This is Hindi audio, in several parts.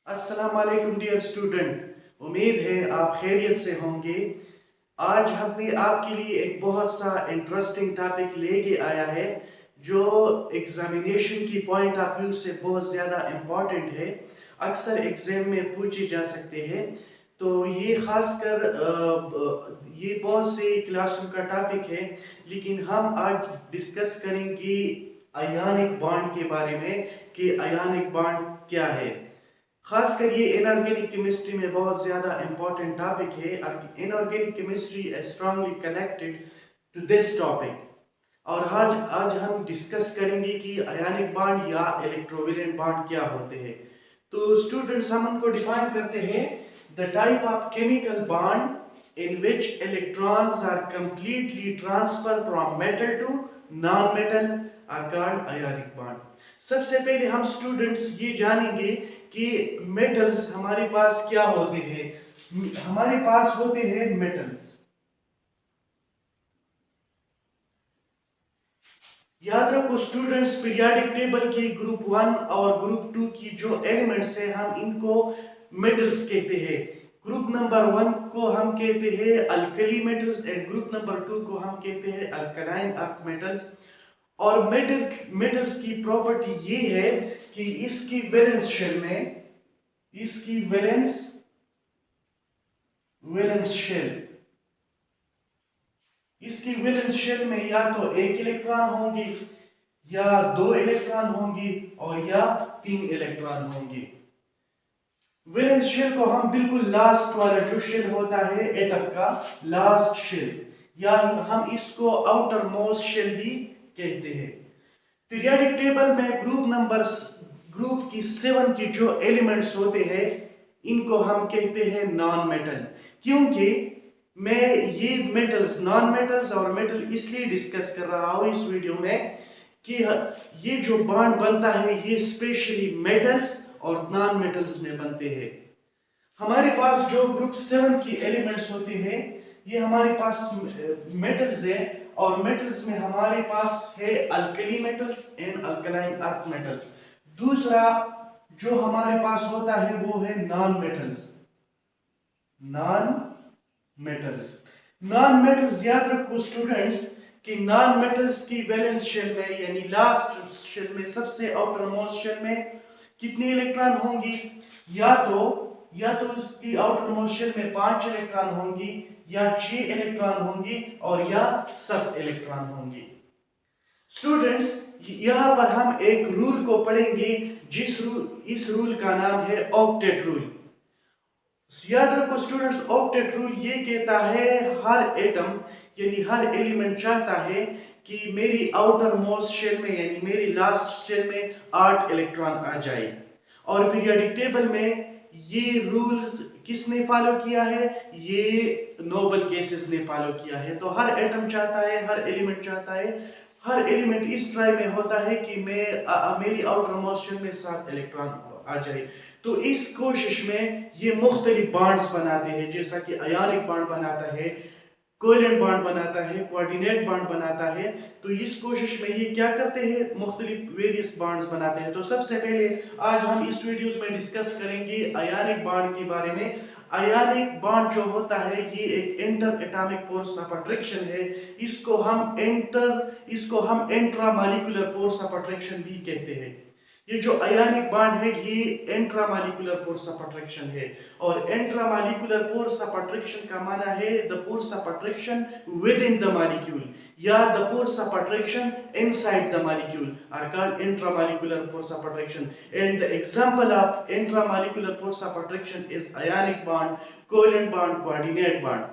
अस्सलाम वालेकुम डियर स्टूडेंट। उम्मीद है आप खैरियत से होंगे। आज हमने आपके लिए एक बहुत सा इंटरेस्टिंग टॉपिक लेके आया है जो एग्जामिनेशन की पॉइंट ऑफ व्यू से बहुत ज़्यादा इम्पॉर्टेंट है। अक्सर एग्जाम में पूछे जा सकते हैं। तो ये खासकर ये बहुत से क्लासरूम का टॉपिक है, लेकिन हम आज डिस्कस करेंगे आयनिक बॉन्ड के बारे में कि आयनिक बॉन्ड क्या है। खासकर ये इनऑर्गेनिक केमिस्ट्री में बहुत ज़्यादा इंपॉर्टेंट टॉपिक है। Inorganic chemistry is strongly connected to this topic. और आज आज हम डिस्कस करेंगे कि आयनिक बॉन्ड या इलेक्ट्रोवैलेंट बॉन्ड क्या होते हैं। तो स्टूडेंट्स, हम उनको डिफाइन करते हैं। The type of chemical bond in which electrons are completely transfer from metal to non metal are called ionic bond. सबसे पहले हम स्टूडेंट्स ये जानेंगे कि मेटल्स हमारे पास क्या होते हैं। हमारे पास होते हैं मेटल्स। याद रखो स्टूडेंट्स, पीरियोडिक टेबल की ग्रुप 1 और ग्रुप 2 की जो एलिमेंट्स है हम इनको मेटल्स कहते हैं। ग्रुप नंबर 1 को हम कहते हैं alkali metals and group number 2 को हम कहते हैं अल्कलाइन अर्थ मेटल्स। और मेटल्स की प्रॉपर्टी ये है कि इसकी वैलेंस शेल में इसकी वैलेंस शेल इसकी वैलेंस शेल में या तो एक इलेक्ट्रॉन होंगे या दो इलेक्ट्रॉन होंगी और या तीन इलेक्ट्रॉन होंगे। वैलेंस शेल को हम बिल्कुल लास्ट वाला जो शेल होता है एटम का लास्ट शेल, या हम इसको आउटर मोस्ट शेल भी कहते हैं। पीरियोडिक टेबल में ग्रुप की 7 की जो एलिमेंट्स होते हैं इनको हम कहते हैं नॉन मेटल। क्योंकि मैं ये मेटल्स, नॉन मेटल्स और मेटल इसलिए डिस्कस कर रहा हूं इस वीडियो में कि ये जो बॉन्ड बनता है ये स्पेशली मेटल्स और नॉन मेटल्स में बनते हैं। हमारे पास जो ग्रुप 7 की एलिमेंट्स होते हैं ये हमारे पास मेटल्स है। और मेटल्स में हमारे पास है alkali metals and alkaline earth metals. दूसरा जो हमारे पास होता है वो है non metals. Non metals non metals याद रखो स्टूडेंट्स कि नॉन मेटल्स की वैलेंस शेल में यानी लास्ट शेल में, सबसे आउटर मोस्ट शेल में कितने इलेक्ट्रॉन होंगी? या तो उसकी आउटर मोस्ट शेल में 5 इलेक्ट्रॉन होंगी या 6 इलेक्ट्रॉन होंगी और या 7 इलेक्ट्रॉन होंगी। स्टूडेंट्स, यहां पर हम एक रूल को पढ़ेंगे इस रूल का नाम है ऑक्टेट रूल। याद रखो स्टूडेंट्स, ऑक्टेट रूल ये कहता है हर एटम यानी हर एलिमेंट चाहता है कि मेरी आउटर मोस्ट शेल में यानी मेरी लास्ट शेल में 8 इलेक्ट्रॉन आ जाए। और पीरियोडिक टेबल में ये रूल्स किसने फॉलो किया है? ये नोबल केसेस ने फॉलो किया है। तो हर एटम चाहता है, हर एलिमेंट चाहता है, हर एलिमेंट इस ट्राई में होता है कि मेरी आउटर मोस्ट शेल में 7 इलेक्ट्रॉन आ जाए। तो इस कोशिश में ये मुख्तलिफ बॉन्ड्स बनाते हैं, जैसा कि आयनिक बॉन्ड बनाता है, कोवेलेंट बॉन्ड बनाता है, कोऑर्डिनेट बॉन्ड बनाता है। तो इस कोशिश में ये क्या करते हैं? मुख्तलिफ वेरियस बॉन्ड्स बनाते हैं। तो सबसे पहले आज हम इस वीडियोस में डिस्कस करेंगे आयनिक बॉन्ड के बारे में। आयनिक बॉन्ड जो होता है ये एक inter atomic force of attraction है। इसको हम इंट्रामॉलिक्यूलर फोर्स ऑफ अट्रैक्शन भी कहते हैं। ये जो आयनिक बॉन्ड है ये इंट्रामॉलिक्यूलर फोर्स ऑफ अट्रैक्शन है। और इंट्रामॉलिक्यूलर फोर्स ऑफ अट्रैक्शन का माना है the force of attraction with in the molecule या the force of attraction inside the molecule are called intramolecular force of attraction. And the example of intramolecular force of attraction is ionic bond, covalent bond, coordinate bond.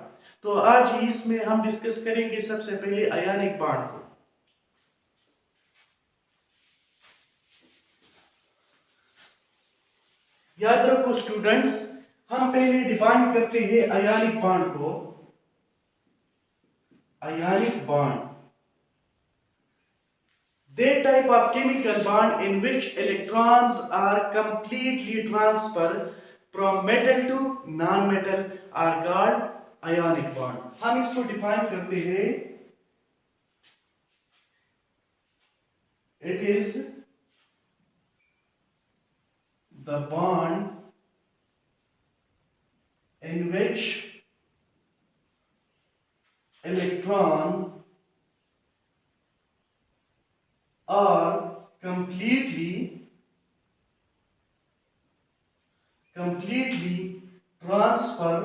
तो आज इसमें हम डिस्कस करेंगे सबसे पहले आयनिक बॉन्ड को। याद रखो स्टूडेंट्स, हम पहले डिफाइन करते हैं आयनिक बॉन्ड को। Ionic bond, that type of chemical bond in which electrons are completely transferred from metal to non-metal are called ionic bond। हम इसको डिफाइन करते हैं, it is the bond which electron are completely transfer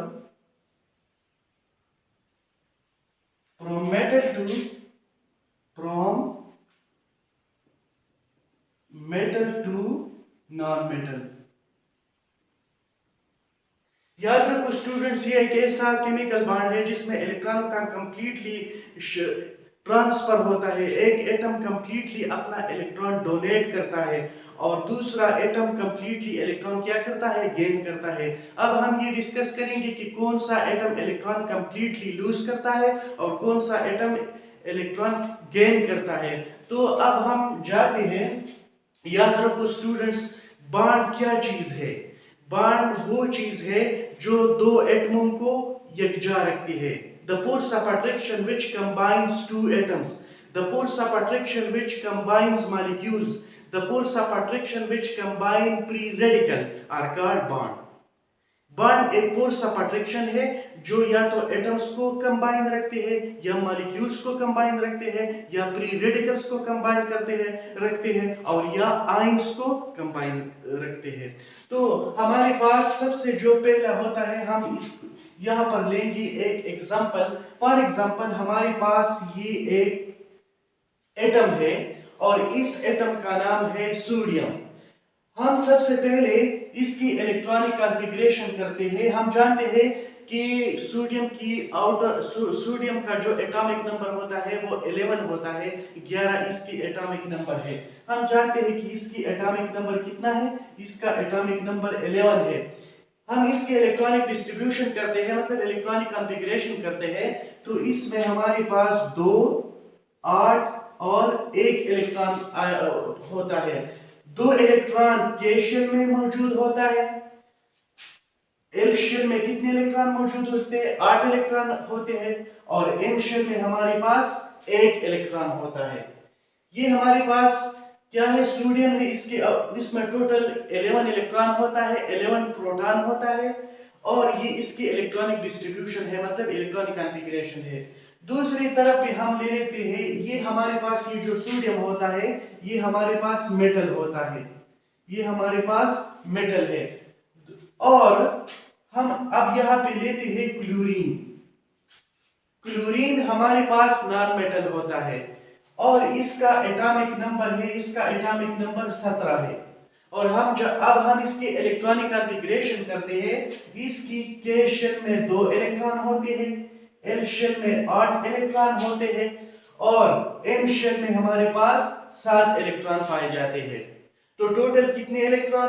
from metal to non-metal। याद रखो स्टूडेंट्स, ये एक ऐसा केमिकल बॉन्ड है जिसमें इलेक्ट्रॉन का कंप्लीटली ट्रांसफर होता है। एक एटम कंप्लीटली अपना इलेक्ट्रॉन डोनेट करता है और दूसरा एटम कंप्लीटली इलेक्ट्रॉन क्या करता है, गेन करता है। अब हम ये डिस्कस करेंगे कि कौन सा एटम इलेक्ट्रॉन कंप्लीटली लूज करता है और कौन सा एटम इलेक्ट्रॉन गेन करता है। तो अब हम जाते हैं। याद रखो स्टूडेंट्स, बॉन्ड क्या चीज है? बॉन्ड वो चीज है जो दो एटमों को यकजा रखती है। The force of attraction which combines two atoms, the force of attraction which combines molecules, the force of attraction which combine free radical are called bond। Bond एक फोर्स ऑफ अट्रैक्शन है जो या तो एटम्स को कंबाइन रखते हैं या मॉलिक्यूल्स को कंबाइन रखते हैं या फ्री रेडिकल्स को कंबाइन रखते हैं और या आयंस को कंबाइन रखते हैं। तो हमारे पास सबसे जो पहला होता है, हम यहाँ पर लेंगे एक एग्जांपल। फॉर एग्जांपल हमारे पास ये एक एटम है और इस एटम का नाम है सोडियम। हम सबसे पहले इसकी इलेक्ट्रॉनिक कॉन्फ़िगरेशन करते हैं। हम जानते हैं कि सोडियम का जो एटॉमिक नंबर होता है वो 11 होता है, 11 इसकी एटॉमिक नंबर है। हम जानते हैं कि इसकी एटॉमिक नंबर कितना है, इसका एटॉमिक नंबर 11 है। हम इसके इलेक्ट्रॉनिक डिस्ट्रीब्यूशन करते हैं, मतलब इलेक्ट्रॉनिक कॉन्फ़िगरेशन करते हैं, तो इसमें हमारे पास 2, 8 और 1 इलेक्ट्रॉन होता है। 2 इलेक्ट्रॉन K शेल में मौजूद होता है। L शेल में कितने इलेक्ट्रॉन मौजूद होते हैं? 8 इलेक्ट्रॉन होते हैं। और M शेल में हमारे पास 1 इलेक्ट्रॉन होता है। ये हमारे पास क्या है? सोडियम है। इसमें टोटल 11 इलेक्ट्रॉन होता है, 11 प्रोटॉन होता है और ये इसकी इलेक्ट्रॉनिक डिस्ट्रीब्यूशन है, मतलब इलेक्ट्रॉनिक कॉन्फ़िगरेशन है। दूसरी तरफ पे हम ले लेते हैं, ये हमारे पास ये जो सोडियम होता है ये हमारे पास मेटल होता है, ये हमारे पास मेटल है। और हम अब यहाँ पे लेते हैं क्लोरीन। क्लोरीन हमारे पास नॉन मेटल होता है और इसका एटॉमिक नंबर है, इसका एटॉमिक नंबर 17 है। और अब हम इसके इलेक्ट्रॉनिक कॉन्फ़िगरेशन करते हैं। इसकी K शेल में 2 इलेक्ट्रॉन होते हैं, L शेल में 8 इलेक्ट्रॉन होते हैं और M शेल में हमारे पास 7 इलेक्ट्रॉन पाए जाते हैं। तो टोटल कितने इलेक्ट्रॉन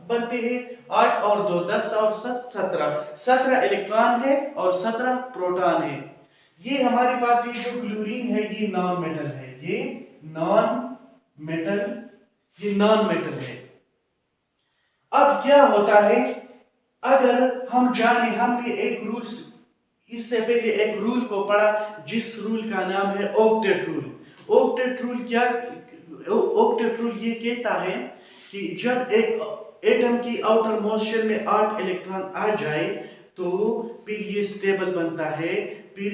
बनते हैं? 8 और 2 10 और 7 17। 17 इलेक्ट्रॉन है और 17 प्रोटॉन है। ये हमारे पास ये जो क्लोरीन है ये नॉन मेटल है, ये नॉन मेटल है। अब क्या होता है, अगर हम जाने, हमने एक रूल, इससे पहले एक रूल को पढ़ा जिस रूल का नाम है ऑक्टेट रूल। ऑक्टेट रूल ये कहता है कि जब एक एटम की आउटर मोस्ट शेल में 8 इलेक्ट्रॉन आ जाए तो फिर ये स्टेबल बनता है, फिर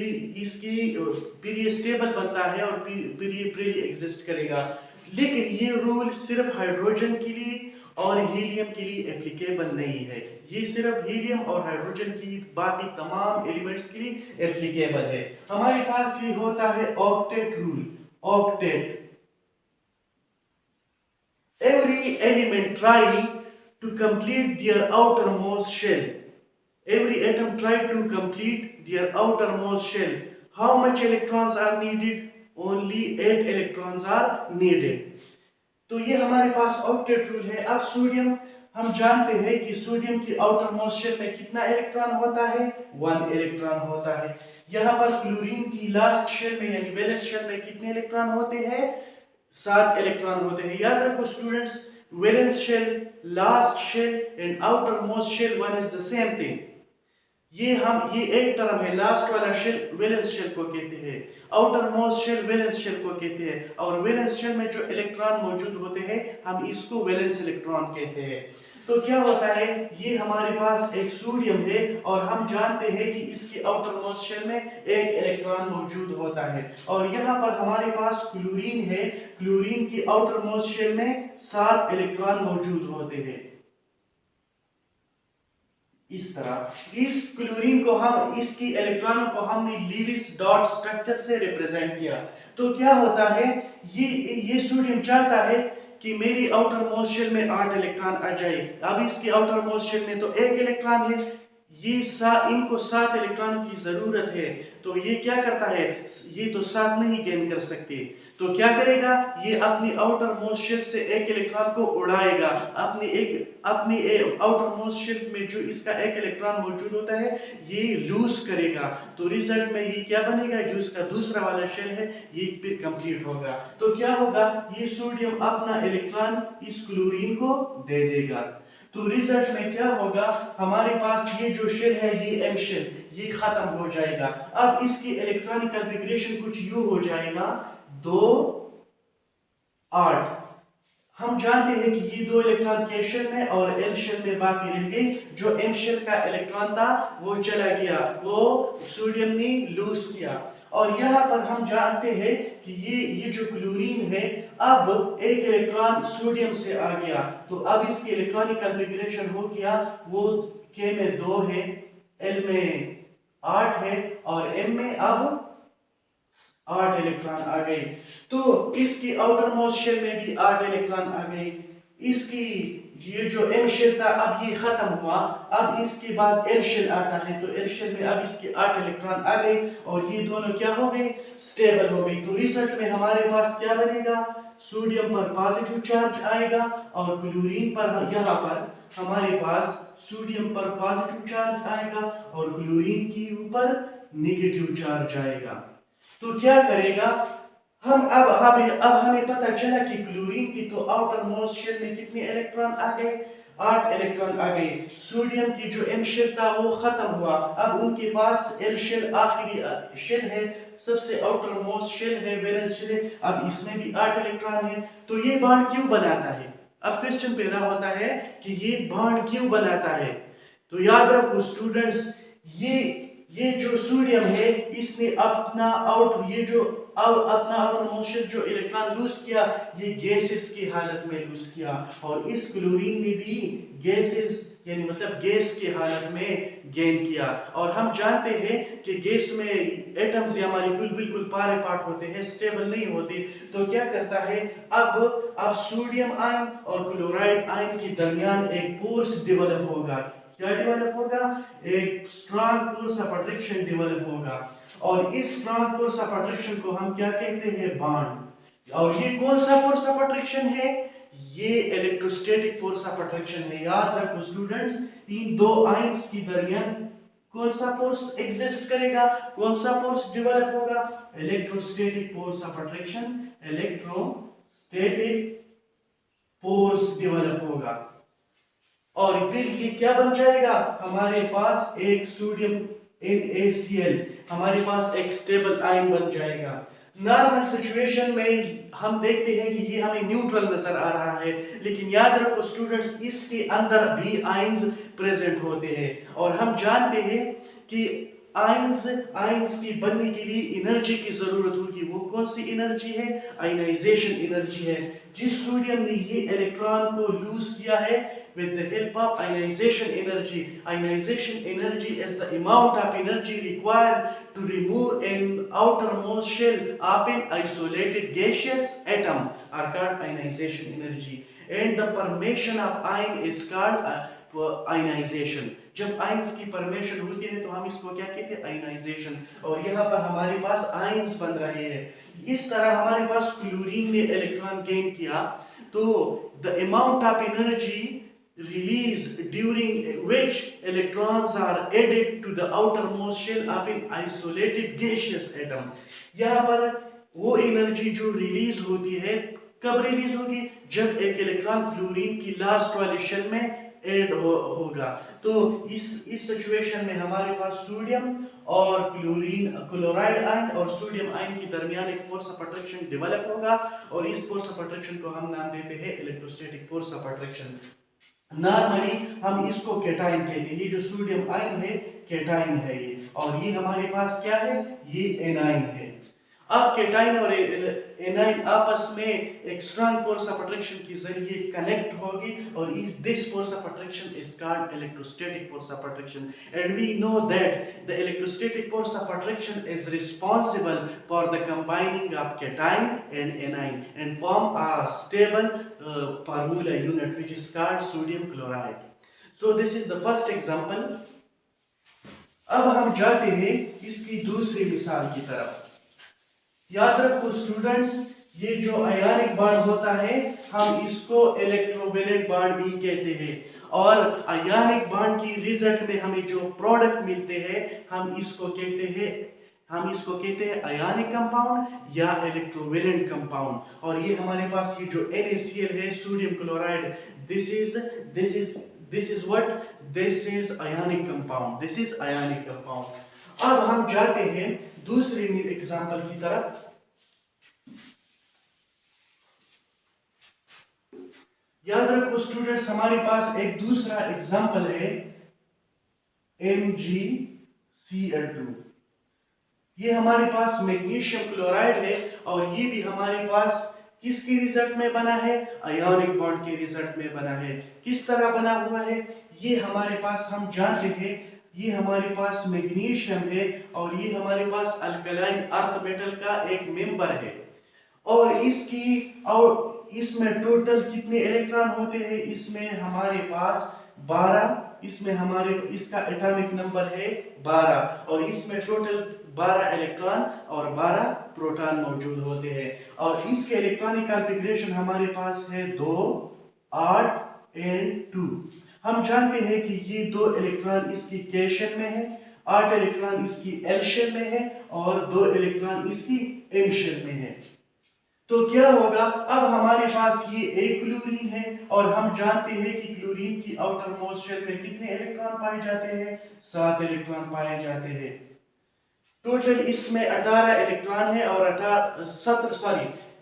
ये स्टेबल बनता है और फिर ये फ्रीली एग्जिस्ट करेगा। लेकिन ये रूल सिर्फ हाइड्रोजन के लिए और हीलियम के लिए एप्लीकेबल नहीं है, ये सिर्फ हीलियम और हाइड्रोजन की बाकी तमाम एलिमेंट्स के लिए एप्लीकेबल है। हमारे पास ये होता है octet rule. Octet, every element try to complete their outermost shell. Every atom try to complete their outermost shell. How much electrons are needed? Only 8 electrons are needed. तो ये हमारे पास ऑक्टेट रूल है। अब सोडियम, हम जानते हैं कि सोडियम की आउटर मोस्ट शेल में कितना इलेक्ट्रॉन होता है? 1 इलेक्ट्रॉन होता है। यहाँ पर क्लोरीन की लास्ट शेल में यानी वैलेंस शेल में कितने इलेक्ट्रॉन होते हैं? 7 इलेक्ट्रॉन होते हैं। याद रखो students, valence shell, last shell and outermost shell one is the same thing. ये एक टर्म है। लास्ट वाला शेल वैलेंस शेल को कहते हैं, outermost shell valence shell को कहते हैं और वैलेंस शेल में जो इलेक्ट्रॉन मौजूद होते हैं हम इसको वैलेंस इलेक्ट्रॉन कहते हैं। तो क्या होता है, ये हमारे पास एक सोडियम है और हम जानते हैं कि इसके आउटर मोस्ट शेल में एक इलेक्ट्रॉन मौजूद होता है। और यहाँ पर हमारे पास क्लोरीन है, क्लोरीन की आउटर मोस्ट शेल में 7 इलेक्ट्रॉन मौजूद होते हैं। इस तरह इस क्लोरीन को हम, इसकी इलेक्ट्रॉनों को हमने लीविस डॉट स्ट्रक्चर से रिप्रेजेंट किया। तो क्या होता है, ये सोडियम चाहता है कि मेरी आउटर मोस्ट शेल में 8 इलेक्ट्रॉन आ जाए। अब इसकी आउटर मोस्ट शेल में तो एक इलेक्ट्रॉन है, इनको 7 इलेक्ट्रॉन की जरूरत है। तो ये क्या करता है, ये तो 7 नहीं गेन कर सकते, तो क्या करेगा, ये अपनी आउटर मोस्ट शेल से एक इलेक्ट्रॉन को उड़ाएगा। अपनी आउटर मोस्ट शेल में जो इसका एक इलेक्ट्रॉन मौजूद होता है ये लूज करेगा। तो रिजल्ट में ये क्या बनेगा, जो इसका दूसरा वाला शेल है ये फिर कंप्लीट होगा। तो क्या होगा, ये सोडियम अपना इलेक्ट्रॉन इस क्लोरीन को दे देगा। तो रिजल्ट में क्या होगा, हमारे पास ये जो शेल है ये एम शेल, ये खत्म हो जाएगा। अब इसकी इलेक्ट्रॉनिक कॉन्फ़िगरेशन कुछ यूं हो जाएगा, 2 8। हम जानते हैं कि ये 2 इलेक्ट्रॉन के शेल में और एल शेल में बाकी रह गई। जो एम शेल का इलेक्ट्रॉन था वो चला गया, वो सोडियम ने लूज किया। और यहाँ पर हम जानते हैं कि ये जो क्लोरीन है, अब एक इलेक्ट्रॉन सोडियम से आ गया, तो अब इसकी इलेक्ट्रॉनिक कॉन्फ़िगरेशन हो गया, वो के में 2 है, एल में 8 है और एम में अब 8 इलेक्ट्रॉन आ गए। तो इसकी आउटर मोस्ट शेल में भी 8 इलेक्ट्रॉन आ गए। इसकी ये जो एम शेल था अब ये खत्म हुआ, अब इसके बाद एल शेल आता है, तो एल शेल में अब इसके 8 इलेक्ट्रॉन आ गए और ये दोनों क्या हो गए, स्टेबल हो गई। तो रिजल्ट में हमारे पास क्या बनेगा, सोडियम पर पॉजिटिव चार्ज आएगा और क्लोरीन पर, यहाँ पर हमारे पास सोडियम पर पॉजिटिव चार्ज आएगा और क्लोरीन के ऊपर नेगेटिव चार्ज आएगा। तो क्या करेगा, अब हमें पता चला कि क्लोरीन की तो आउटर मोस्ट शेल में कितने इलेक्ट्रॉन आ गए, 8 इलेक्ट्रॉन आ गए। सोडियम की जो एम शेल था वो खत्म हुआ, अब उनके पास एल शेल आखिरी शेल है, सबसे आउटर मोस्ट शेल है, वैलेंस शेल है, अब इसमें भी 8 इलेक्ट्रॉन है। तो ये बॉन्ड क्यों बनाता है, अब क्वेश्चन पैदा होता है कि ये बॉन्ड क्यों बनाता है। तो याद रखो स्टूडेंट्स, ये जो सोडियम है इसने अपना अपना आउटर मोस्ट शेल जो इलेक्ट्रॉन लूज किया, ये गैसेस की हालत में लूज किया, और इस क्लोरीन ने भी गैसेस यानी मतलब गैस की हालत में गेन किया। और हम जानते हैं कि गैस में एटम्स या मॉलिक्यूल बिल्कुल पारे पाट होते हैं, स्टेबल नहीं होते। तो क्या करता है, अब सोडियम आयन और क्लोराइड आयन के दरमियान एक फोर्स डेवलप होगा। क्या डेवलप होगा, एक strong force of attraction develop होगा, और इस स्ट्रॉन्ग फोर्स ऑफ अट्रैक्शन को हम क्या कहते हैं, बॉन्ड। और ये कौन सा फोर्स ऑफ अट्रैक्शन है, ये इलेक्ट्रोस्टैटिक फोर्स ऑफ अट्रैक्शन है। याद रखो स्टूडेंट्स, इन दो आयंस के दरमियान कौन सा फोर्स एग्जिस्ट करेगा, कौन सा फोर्स डेवलप होगा, electrostatic force of attraction, electrostatic force develop होगा। और फिर ये क्या बन जाएगा, हमारे पास एक सोडियम NaCl, हमारे पास एक स्टेबल आयन बन जाएगा। नॉर्मल सिचुएशन में हम देखते हैं कि ये हमें न्यूट्रल नजर आ रहा है, लेकिन याद रखो स्टूडेंट्स, इसके अंदर भी आयंस प्रेजेंट होते हैं, और हम जानते हैं कि आयंस की बनने के लिए एनर्जी की जरूरत होगी। वो कौन सी एनर्जी है, आयनाइजेशन एनर्जी है। जिस सोडियम ने ये इलेक्ट्रॉन को लूज किया है with the help of ionization energy. Ionization energy is the amount of energy required to remove an outermost shell of an isolated gaseous atom are called ionization energy. And the formation of ion is called ionization. जब आयंस की फॉर्मेशन होती है तो हम इसको क्या कहते हैं, आयनाइजेशन। और यहाँ पर हमारे पास आयंस बन रहे हैं। इस तरह हमारे पास क्लोरीन ने इलेक्ट्रॉन गेन किया, तो the amount of energy released during which electrons are added to the outermost shell of an isolated gaseous atom. यहाँ पर वो एनर्जी जो रिलीज होती है, कब रिलीज होगी, जब एक इलेक्ट्रॉन क्लोरीन की लास्ट वाले शेल में ऐड होगा। तो इस सिचुएशन में हमारे पास सोडियम और क्लोराइड आयन और सोडियम आयन के दरमियान एक फोर्स ऑफ अट्रैक्शन डेवलप होगा, और इस फोर्स ऑफ अट्रैक्शन को हम नाम देते हैं electrostatic force of attraction. Normally हम इसको केटाइन कहते हैं। ये जो सोडियम आयन है केटाइन है ये, और ये हमारे पास क्या है, ये एनाइन है। अब केटाइन और एनाइन आपस में एक स्ट्रॉन्ग फोर्स ऑफ अट्रैक्शन के जरिए कनेक्ट होगी, और this force of attraction is called electrostatic force of attraction, and we know that the electrostatic force of attraction is responsible for the combining of cation and anion and form a stable formula unit which is called sodium chloride. So this is the first example. अब हम जाते हैं इसकी दूसरी मिसाल की तरफ। याद रखो स्टूडेंट्स, ये जो आयनिक बॉन्ड होता है हम इसको इलेक्ट्रोवैलेंट बॉन्ड भी कहते हैं, और आयनिक बॉन्ड की रिजल्ट में हमें जो प्रोडक्ट मिलते हैं हम इसको कहते हैं आयनिक कंपाउंड या इलेक्ट्रोवैलेंट कंपाउंड। और ये हमारे पास ये जो NaCl है sodium chloride, this is what, this is ionic compound. अब हम जाते हैं दूसरे एग्जांपल की तरफ। याद रखो स्टूडेंट्स, हमारे पास एक दूसरा एग्जांपल है MgCl2। ये हमारे पास मैग्नीशियम क्लोराइड है, और ये भी हमारे पास किसके रिजल्ट में बना है, आयनिक बॉन्ड के रिजल्ट में बना है। किस तरह बना हुआ है, ये हमारे पास हम जानते हैं, ये हमारे पास मैग्नीशियम है और ये हमारे पास अल्कलाइन अर्थ मेटल का एक मेंबर है, और इसमें टोटल कितने इलेक्ट्रॉन होते हैं, इसमें हमारे पास 12, इसका एटॉमिक नंबर है 12, और इसमें टोटल 12 इलेक्ट्रॉन और 12 प्रोटॉन मौजूद होते हैं, और इसके इलेक्ट्रॉनिक कॉन्फ़िगरेशन हमारे पास है 2, 8 एंड 2। हम जानते हैं कि ये 2 इलेक्ट्रॉन इसकी K शेल में है, 8 इलेक्ट्रॉन इसकी L शेल में है, और 2 इलेक्ट्रॉन इसकी M शेल में है। तो क्या होगा, अब हमारे पास ये एक क्लोरीन है, और हम जानते हैं कि क्लोरीन की आउटर मोस्ट शेल में कितने इलेक्ट्रॉन पाए जाते हैं, 7 इलेक्ट्रॉन पाए जाते हैं। टोटल इसमें 18 इलेक्ट्रॉन है, और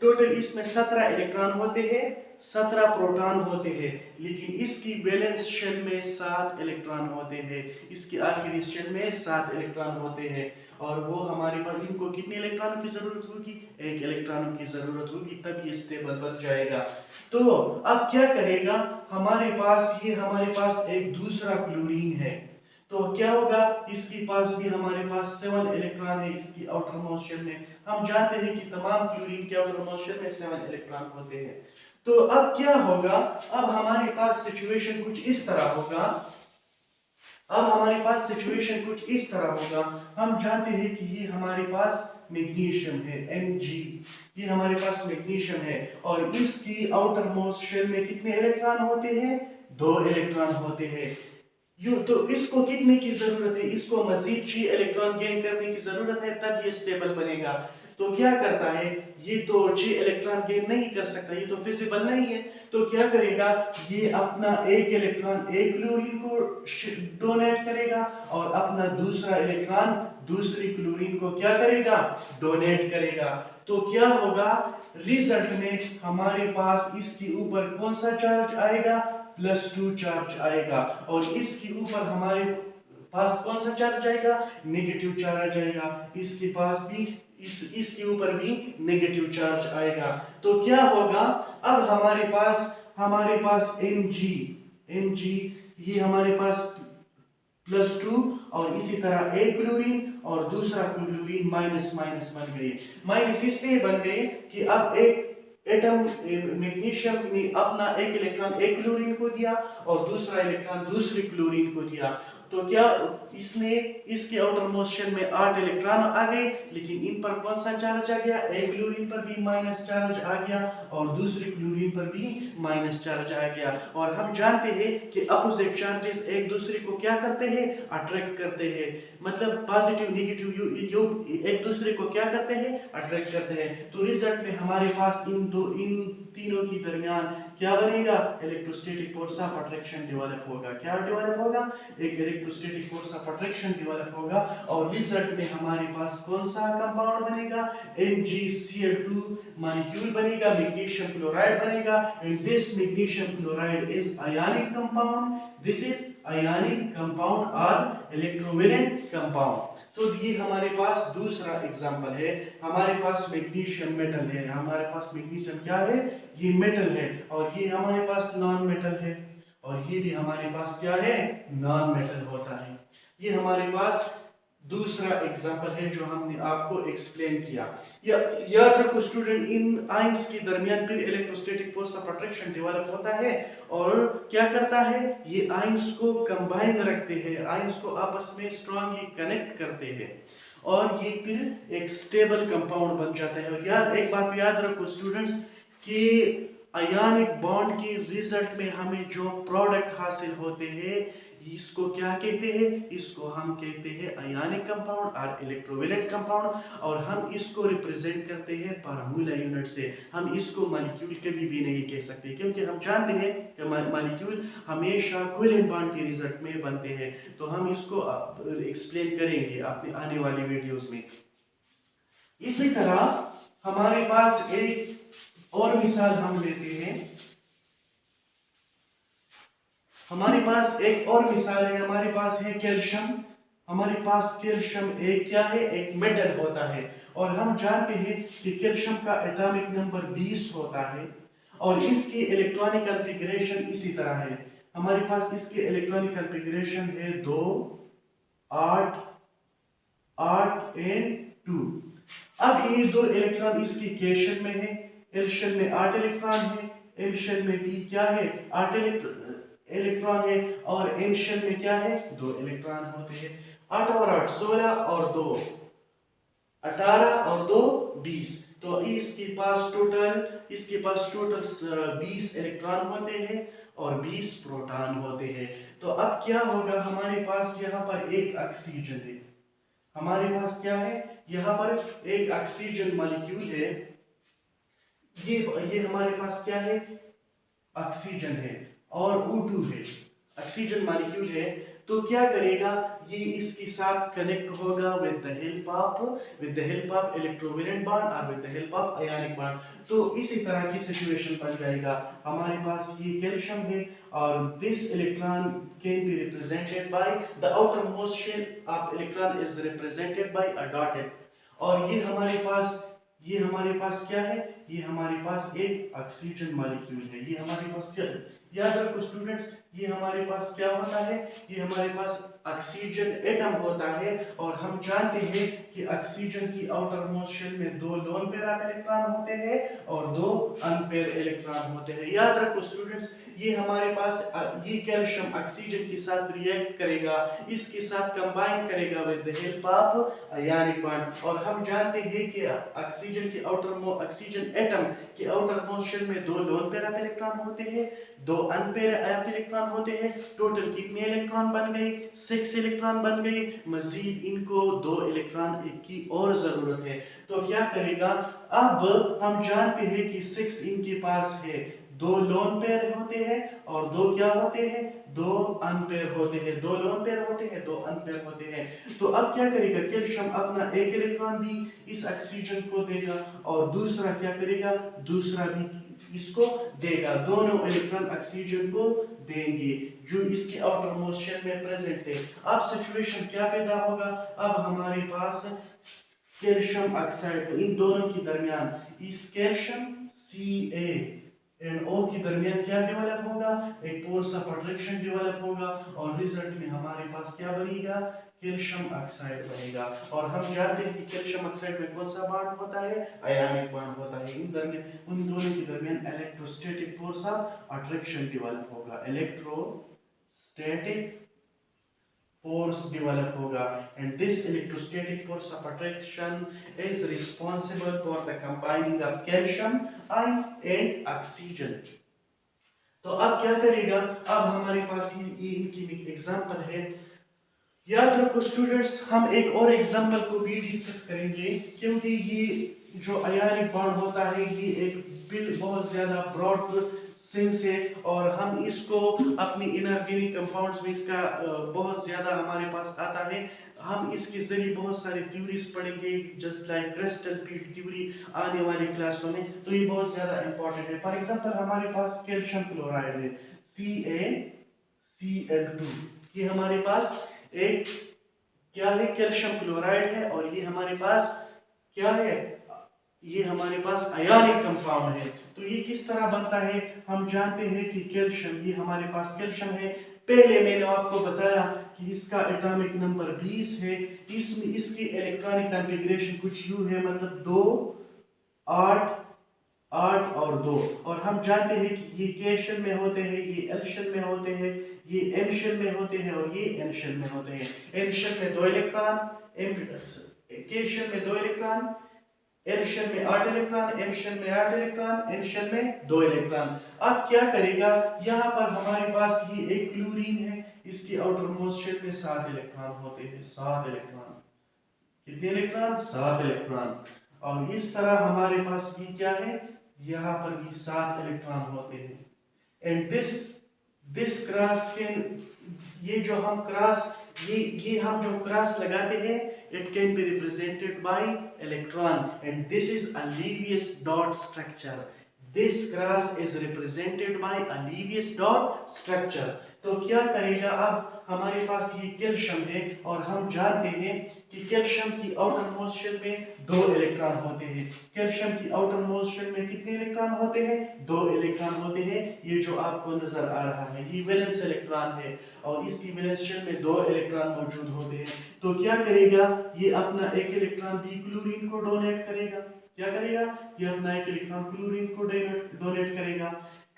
टोटल इसमें 17 इलेक्ट्रॉन होते हैं, 17 प्रोटॉन होते हैं, लेकिन इसकी वैलेंस शेल में 7 इलेक्ट्रॉन होते हैं, इसकी आखिरी शेल में 7 इलेक्ट्रॉन होते हैं, और वो हमारे पास इनको कितने इलेक्ट्रॉनों की जरूरत होगी, 1 इलेक्ट्रॉनों की जरूरत होगी, तब ये स्टेबल बन जाएगा। तो अब क्या करेगा, हमारे पास एक दूसरा क्लोरीन है, तो क्या होगा, इसके पास भी हमारे पास 7 इलेक्ट्रॉन है इसकी आउटर मोस्ट शेल में। हम जानते हैं कि तमाम क्लोरीन के आउटर मोस्ट शेल में 7 इलेक्ट्रॉन होते हैं। तो अब क्या होगा, अब हमारे पास सिचुएशन कुछ इस तरह होगा। हम जानते हैं कि ये हमारे पास मैग्नीशियम है Mg, ये हमारे पास मैग्नीशियम है, और इसकी आउटर मोस्ट शेल में कितने इलेक्ट्रॉन होते हैं, 2 इलेक्ट्रॉन होते हैं। तो इसको कितने की जरूरत है, इसको मजीद 6 इलेक्ट्रॉन गेन करने की जरूरत है, तब ये स्टेबल बनेगा। तो क्या करता है, ये तो 6 इलेक्ट्रॉन गेन नहीं कर सकता, ये तो फिजिबल नहीं है, तो क्या करेगा, ये अपना 1 इलेक्ट्रॉन एक क्लोरीन को डोनेट करेगा, और अपना दूसरा इलेक्ट्रॉन दूसरी क्लोरीन को क्या करेगा, डोनेट करेगा। तो क्या होगा, रिजल्ट में हमारे पास इसके ऊपर कौन सा चार्ज आएगा, +2 चार्ज आएगा, और इसके ऊपर हमारे पास कौन सा चार्ज आएगा, नेगेटिव चार्ज आएगा, इसके पास भी इसके ऊपर भी नेगेटिव चार्ज आएगा। तो क्या होगा, अब हमारे पास Mg ये हमारे पास +2, और इसी तरह एक क्लोरीन और दूसरा क्लोरीन माइनस बन गए। माइनस इसलिए बन गए कि अब एक एटम मैग्नीशियम ने अपना एक इलेक्ट्रॉन एक क्लोरीन को दिया, और दूसरा इलेक्ट्रॉन दूसरी क्लोरीन को दिया। तो क्या इसने इसके आउटर मोस्ट शेल में 8 इलेक्ट्रॉन आ गए, लेकिन इन पर कौन सा चार्ज आ गया, एक क्लोरीन पर भी माइनस चार्ज आ गया, और दूसरी क्लोरीन पर भी माइनस चार्ज आ गया। और हम जानते हैं कि अपोजिट चार्जेस एक दूसरे को क्या करते हैं, अट्रैक्ट करते हैं, मतलब पॉजिटिव नेगेटिव योग एक दूसरे को क्या करते हैं, अट्रैक्ट करते हैं। तो रिजल्ट में हमारे पास इन तीनों के दरमियान क्या बनेगा, electrostatic force of attraction develop होगा। क्या डेवलप होगा, एक electrostatic force of of attraction develop होगा और रिजल्ट में हमारे पास कौन सा कंपाउंड बनेगा, MgCl2 मॉलिक्यूल बनेगा, मैग्नीशियम क्लोराइड बनेगा। And this magnesium chloride is ionic compound, this is ionic compound और इलेक्ट्रोवेलेंट कंपाउंड। तो ये हमारे पास दूसरा एग्जांपल है। हमारे पास मैग्नीशियम मेटल है, हमारे पास मैग्नीशियम क्या है, ये मेटल है, और ये हमारे पास नॉन मेटल है, और ये भी हमारे पास क्या है, नॉन मेटल होता है। ये हमारे पास दूसरा एग्जांपल है जो हमने आपको एक्सप्लेन किया। याद रखो स्टूडेंट, इन आयंस के दरमियान फिर electrostatic force of attraction develop होता है और क्या करता है, ये आयंस को कंबाइन रखते हैं, आयंस को आपस में स्ट्रांगली कनेक्ट करते हैं और ये फिर एक स्टेबल कंपाउंड बन जाता है। और याद एक बात याद रखो स्टूडेंट्स कि आयनिक बॉन्ड के रिजल्ट में हमें जो प्रोडक्ट हासिल होते हैं इसको क्या कहते हैं, इसको हम कहते हैं आयनिक कंपाउंड और इलेक्ट्रोवेलेंट कंपाउंड, और हम इसको रिप्रेजेंट करते हैं पर मोलर यूनिट से। हम इसको मॉलिक्यूल कभी भी नहीं कह सकते क्योंकि हम जानते हैं कि मॉलिक्यूल हमेशा कोवेलेंट बॉन्ड के रिजल्ट में बनते हैं। तो हम इसको एक्सप्लेन करेंगे अपने आने वाली वीडियोस में। इसी तरह हमारे पास एक और मिसाल हम लेते हैं, हमारे पास एक और मिसाल है, हमारे पास है कैल्शियम। हमारे पास कैल्शियम एक क्या है, एक मेटल होता है और हम जानते हैं कि कैल्शियम का एटॉमिक नंबर 20 होता है और इसकी इलेक्ट्रॉनिक कॉन्फ़िगरेशन इसी तरह है। हमारे पास इसकी इलेक्ट्रॉनिक कॉन्फ़िगरेशन है 2 8 8 एंड 2। अब ये दो इलेक्ट्रॉन इसकी के शेल में है, एल शेल में 8 इलेक्ट्रॉन है, एम शेल में भी क्या है 8 इलेक्ट्रॉन है, और एन शेल में क्या है 2 इलेक्ट्रॉन होते हैं। 8 और 8 16 और 2 18 और 2 20। तो इसके पास टोटल 20 इलेक्ट्रॉन होते हैं और 20 प्रोटॉन होते हैं। तो अब क्या होगा, हमारे पास यहाँ पर एक ऑक्सीजन है, हमारे पास क्या है, यहाँ पर एक ऑक्सीजन मॉलिक्यूल है, ये हमारे पास क्या है, ऑक्सीजन है और O2 है, ऑक्सीजन मॉलिक्यूल है। तो क्या करेगा, ये इसके साथ कनेक्ट होगा with the help of electrovalent bond और with the help of ionic bond. तो इसी तरह की सिचुएशन बन जाएगा। हमारे पास ये कैल्शियम है और this electron can be represented by the outermost shell of electron is represented by a dotted. और ये हमारे पास क्या है, ये हमारे पास एक ऑक्सीजन मॉलिक्यूल है, ये हमारे पास क्या है, याद रखो स्टूडेंट्स, ये हमारे पास क्या होता है, ये हमारे पास ऑक्सीजन एटम होता है और हम जानते हैं कि ऑक्सीजन की आउटर मोस्ट शेल में 2 लोन पेयर ऑफ इलेक्ट्रॉन होते हैं और 2 अनपेयर इलेक्ट्रॉन होते हैं। याद रखो स्टूडेंट्स, ये हमारे पास ये कैल्शियम ऑक्सीजन के साथ रिएक्ट करेगा, इसके साथ कंबाइन करेगा with the help of ionic bond. और हम जानते हैं कि ऑक्सीजन एटम के आउटर मोस्ट शेल में 2 लोन पेयर ऑफ इलेक्ट्रॉन होते हैं, 2 अनपेयर इलेक्ट्रॉन होते हैं। टोटल कितने इलेक्ट्रॉन बन गए, 6 इलेक्ट्रॉन बन गए। मजीद इनको 2 इलेक्ट्रॉन की और जरूरत है। तो क्या करेगा, अब हम जानते हैं कि 6 इनके पास है, 2 लोन पेयर होते हैं और 2 क्या होते हैं, 2 अनपेयर होते हैं, 2 लोन पेयर होते हैं, 2 अनपेयर होते हैं। तो अब क्या करेगा, कैल्शियम अपना एक इलेक्ट्रॉन भी इस ऑक्सीजन को देगा और दूसरा क्या करेगा, दूसरा भी इसको देगा, दोनों इलेक्ट्रॉन ऑक्सीजन को देंगे जो इसके आउटर मोस्ट शेल में प्रेजेंट है। अब सिचुएशन क्या पैदा होगा, अब हमारे पास कैल्शियम ऑक्साइड, तो इन दोनों के दरमियान इस कैल्शियम CaNO के दरमियान क्या डेवलप होगा, एक फोर्स ऑफ अट्रैक्शन डेवलप होगा और रिजल्ट में हमारे पास क्या बनेगा, कैल्शियम ऑक्साइड बनेगा। और हम जानते हैं कि कैल्शियम ऑक्साइड में कौन सा बॉन्ड होता है, आयनिक बॉन्ड होता है। उन दोनों के दरमियान electrostatic force of attraction develop होगा, इलेक्ट्रोस्टैटिक force develop होगा, and this electrostatic force of attraction is responsible for the combining of calcium ion and oxygen। तो अब क्या करेगा, अब हमारे पास ये इनकी एग्जांपल है। याद रखो स्टूडेंट्स, हम एक और एग्जांपल को भी डिस्कस करेंगे क्योंकि ये जो आयनिक बॉन्ड होता है ये एक बहुत ज्यादा ब्रॉड सेंस है, और हम इसको अपनी इनऑर्गेनिक कंपाउंड्स में इसका बहुत ज़्यादा हमारे पास आता है। हम इसके जरिए बहुत सारे थ्योरीज पढ़ेंगे, just like crystal field theory आने वाली क्लासों में, तो ये बहुत ज़्यादा इंपॉर्टेंट है। फॉर एग्जांपल हमारे पास कैल्शियम क्लोराइड है CaCl2, ये हमारे पास एक क्या है, कैल्शियम क्लोराइड है, और ये हमारे पास क्या है, ये हमारे पास आयनिक कंपाउंड है। तो ये किस तरह बनता है, हम जानते हैं कि कैल्शियम, ये हमारे पास कैल्शियम है। पहले मैंने आपको बताया कि इसका एटॉमिक नंबर 20 है। इसमें इसकी इलेक्ट्रॉनिक कॉन्फ़िगरेशन कुछ यूं है, मतलब 2 8 8 और 2, और हम जानते हैं कि ये के शेल में होते हैं, ये एल शेल में होते हैं, ये एम शेल में होते हैं, और ये एन शेल में होते हैं। एन शेल में 2 इलेक्ट्रॉन, के शेल में 2 इलेक्ट्रॉन, एल शेल में 8 इलेक्ट्रॉन, एम शेल में 8 इलेक्ट्रॉन, एन शेल में 2 इलेक्ट्रॉन। अब क्या करेगा, यहाँ पर हमारे पास ये एक क्लोरीन है, इसकी आउटर मोस्ट शेल में 7 इलेक्ट्रॉन होते हैं, 7 इलेक्ट्रॉन। कितने इलेक्ट्रॉन, 7 इलेक्ट्रॉन। और इस तरह हमारे पास ये क्या है, यहाँ पर भी 7 इलेक्ट्रॉन होते हैं। एंड दिस क्रॉस कैन, ये जो हम क्रॉस, ये हम जो क्रॉस लगाते हैं, it can be represented by electron, and this is a Lewis dot structure. This cross is represented by a Lewis dot structure. तो क्या करेगा, अब हमारे पास ये कैल्शियम है, और हम जानते हैं कि कैल्शियम की आउटर मोस्ट शेल में 2 इलेक्ट्रॉन होते हैं। कैल्शियम की आउटर मोस्ट शेल में कितने इलेक्ट्रॉन होते हैं, 2 इलेक्ट्रॉन होते हैं। ये जो आपको नजर आ रहा है, ये वैलेंस इलेक्ट्रॉन है, और इसकी वैलेंस शेल में 2 इलेक्ट्रॉन मौजूद होते हैं। तो क्या करेगा, ये अपना एक इलेक्ट्रॉन भी क्लोरीन को डोनेट करेगा। क्या करेगा, ये अपना एक इलेक्ट्रॉन क्लोरीन को डोनेट करेगा,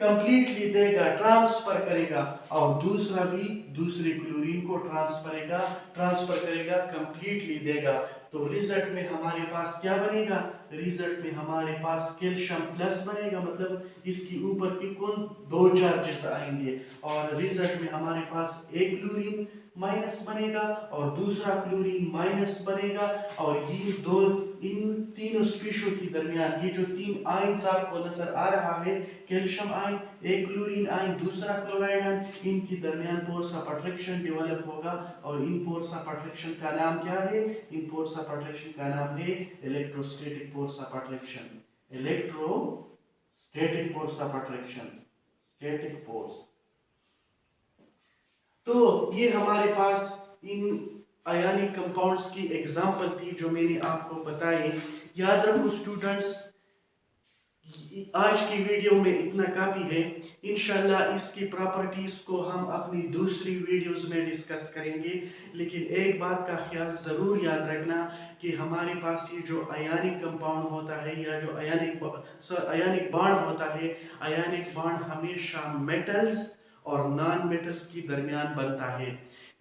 कंप्लीटली देगा, ट्रांसफर करेगा, और दूसरा भी दूसरे क्लोरीन को ट्रांसफर करेगा, कंप्लीटली देगा। तो रिजल्ट में हमारे पास क्या बनेगा, रिजल्ट में हमारे पास कैल्शियम प्लस बनेगा, मतलब इसकी ऊपर की कुल 2 चार्जेस आएंगे, और रिजल्ट में हमारे पास एक क्लोरीन माइनस बनेगा और दूसरा क्लोरीन माइनस बनेगा। और इन तीनों स्पीशीज के दरमियान ये जो 3 आयंस आपको नजर आ रहा है, कैल्शियम आयन, एक क्लोरीन आयन, दूसरा क्लोराइड आयन, इनके दरमियान फोर्स ऑफ अट्रैक्शन डेवलप होगा, और इन फोर्स ऑफ अट्रैक्शन का नाम क्या है, इन फोर्स ऑफ अट्रैक्शन का नाम है electrostatic force of attraction. Electrostatic force of attraction, static force. तो ये हमारे पास इन आयनिक कंपाउंड्स की एग्जांपल थी जो मैंने आपको बताई। याद रखो स्टूडेंट्स, आज की वीडियो में इतना काफी है। इंशाल्लाह इसकी प्रॉपर्टीज को हम अपनी दूसरी वीडियोस में डिस्कस करेंगे, लेकिन एक बात का ख्याल जरूर याद रखना कि हमारे पास ये जो आयनिक कंपाउंड होता है, या जो आयनिक बॉन्ड होता है, आयनिक बॉन्ड हमेशा मेटल्स और नॉन मेटल्स के दरमियान बनता है।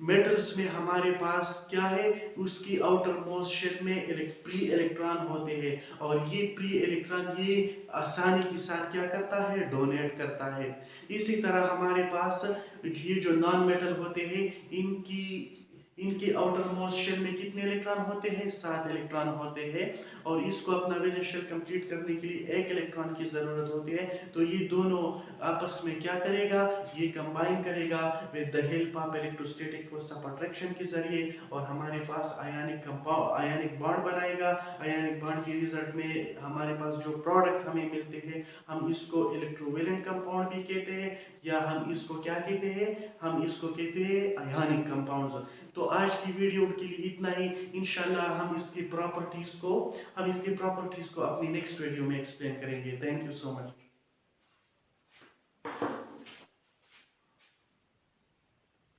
मेटल्स में हमारे पास क्या है, उसकी आउटर मोस्ट शेल में प्री इलेक्ट्रॉन होते हैं, और ये प्री इलेक्ट्रॉन ये आसानी के साथ क्या करता है, डोनेट करता है। इसी तरह हमारे पास ये जो नॉन मेटल होते हैं, इनके आउटर मोस्ट शेल में कितने इलेक्ट्रॉन होते हैं, 7 इलेक्ट्रॉन होते हैं, और इसको अपना वैलेंस शेल कंप्लीट करने के लिए 1 इलेक्ट्रॉन की जरूरत होती है। तो ये दोनों आपस में क्या करेगा, ये कंबाइन करेगा with the help of electrostatic force of attraction के जरिए, और हमारे पास आयनिक बॉन्ड बनाएगा। आयनिक बॉन्ड के रिजल्ट में हमारे पास जो प्रोडक्ट हमें मिलते हैं, हम इसको इलेक्ट्रोवैलेंट कंपाउंड भी कहते हैं, या हम इसको क्या कहते हैं, हम इसको कहते हैं आयनिक कंपाउंड्स। तो आज की वीडियो के लिए इतना ही। इंशाल्लाह हम इसकी प्रॉपर्टीज को अपनी नेक्स्ट वीडियो में एक्सप्लेन करेंगे। Thank you so much.